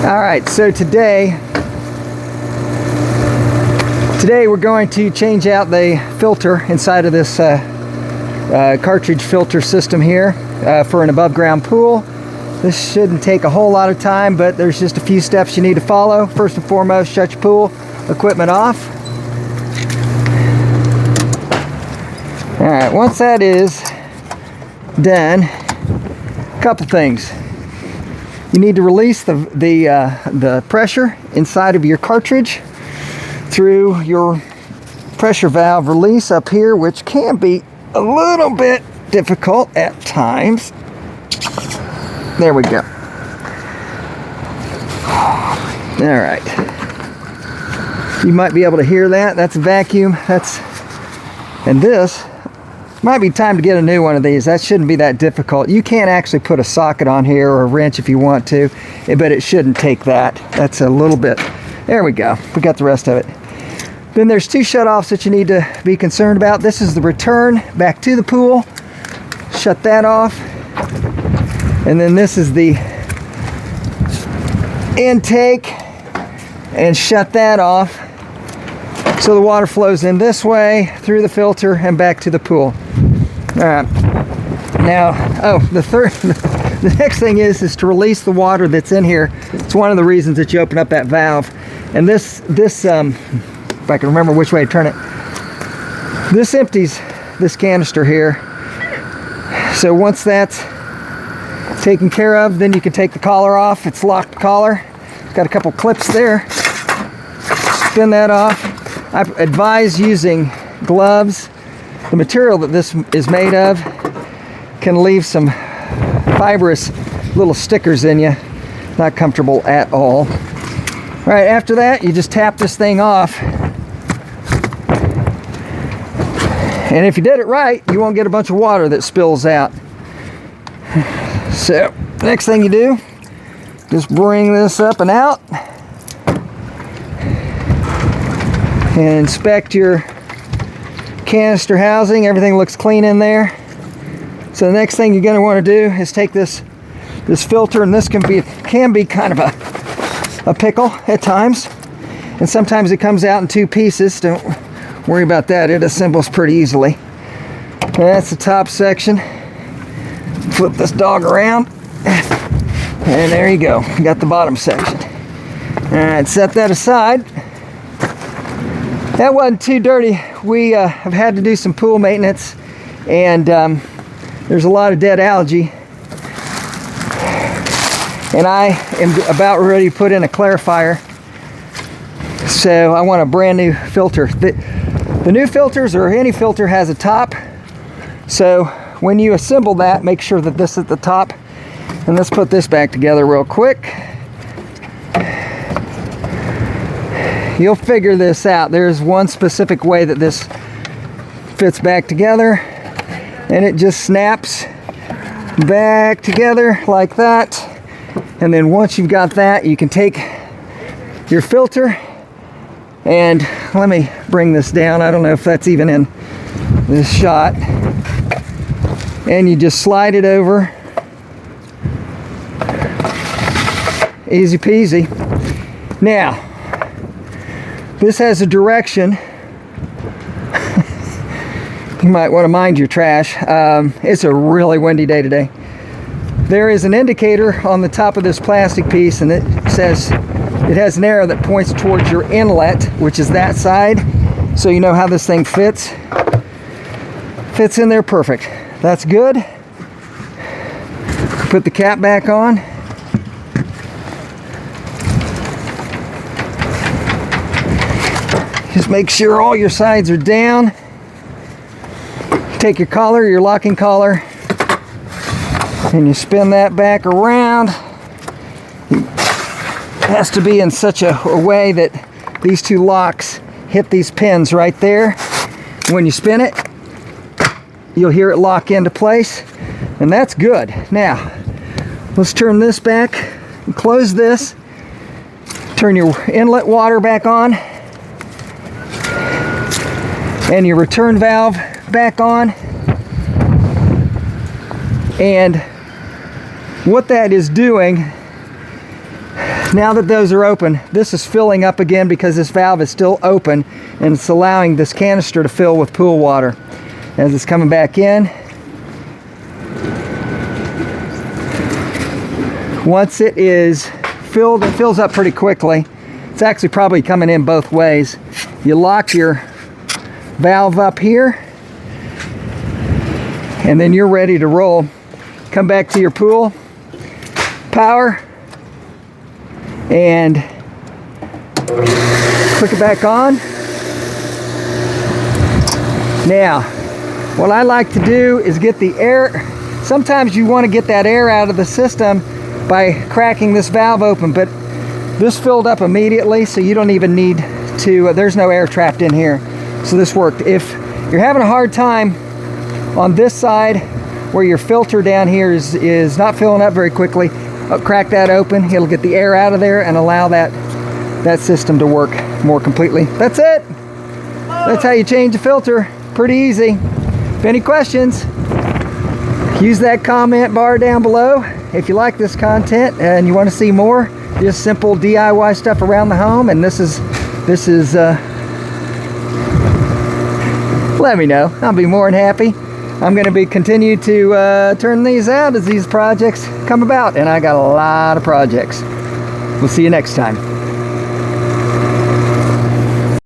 Alright, so today we're going to change out the filter inside of this cartridge filter system here for an above ground pool. This shouldn't take a whole lot of time, but there's just a few steps you need to follow. First and foremost, shut your pool equipment off. Alright, once that is done, a couple things. You need to release the pressure inside of your cartridge through your pressure valve release up here, which can be a little bit difficult at times. There we go. All right. You might be able to hear that. That's a vacuum. And this might be time to get a new one of these. That shouldn't be that difficult. You can actually put a socket on here or a wrench if you want to, but it shouldn't take that. That's a little bit. There we go. We got the rest of it. Then there's two shutoffs that you need to be concerned about. This is the return back to the pool. Shut that off. And then this is the intake, and shut that off. So the water flows in this way, through the filter, and back to the pool. Alright. Now, the next thing is to release the water that's in here. It's one of the reasons that you open up that valve. And this if I can remember which way to turn it, this empties this canister here. So once that's taken care of, then you can take the collar off. It's locked collar. It's got a couple clips there. Spin that off. I advise using gloves. The material that this is made of can leave some fibrous little stickers in you. Not comfortable at all. Right, after that, you just tap this thing off. And if you did it right, you won't get a bunch of water that spills out. So, next thing you do, just bring this up and out. And inspect your canister housing. Everything looks clean in there. So the next thing you're going to want to do is take this filter, and this can be kind of a pickle at times, and sometimes it comes out in two pieces. Don't worry about that, it assembles pretty easily. And that's the top section. Flip this dog around, and there you go, you got the bottom section. Alright, set that aside. That wasn't too dirty. We have had to do some pool maintenance, and there's a lot of dead algae. And I am about ready to put in a clarifier. So I want a brand new filter. The new filters, or any filter, has a top. So when you assemble that, make sure that this is at the top. And let's put this back together real quick. You'll figure this out. There's one specific way that this fits back together, and it just snaps back together like that. And then once you've got that, you can take your filter, and let me bring this down. I don't know if that's even in this shot. And you just slide it over. Easy peasy. Now, this has a direction. You might want to mind your trash. It's a really windy day today. There is an indicator on the top of this plastic piece, and it says it has an arrow that points towards your inlet, which is that side. So you know how this thing fits. Fits in there perfect. That's good. Put the cap back on. Just make sure all your sides are down. Take your collar, your locking collar, and you spin that back around. It has to be in such a way that these two locks hit these pins right there. When you spin it, you'll hear it lock into place, and that's good. Now, let's turn this back and close this. Turn your inlet water back on, and your return valve back on. And what that is doing, Now that those are open, this is filling up again because this valve is still open, and it's allowing this canister to fill with pool water. As it's coming back in, once it is filled, it fills up pretty quickly. It's actually probably coming in both ways. You lock your valve up here, and then you're ready to roll. Come back to your pool, power, and click it back on. Now, what I like to do is get the air. Sometimes you want to get that air out of the system by cracking this valve open, but this filled up immediately, so you don't even need to, there's no air trapped in here. So this worked. If you're having a hard time on this side where your filter down here is not filling up very quickly, crack that open. It'll get the air out of there and allow that system to work more completely. That's it. That's how you change the filter. Pretty easy. If any questions, use that comment bar down below. If you like this content and you want to see more, just simple DIY stuff around the home, and this is let me know. I'll be more than happy. I'm going to continue to turn these out as these projects come about, and I got a lot of projects. We'll see you next time.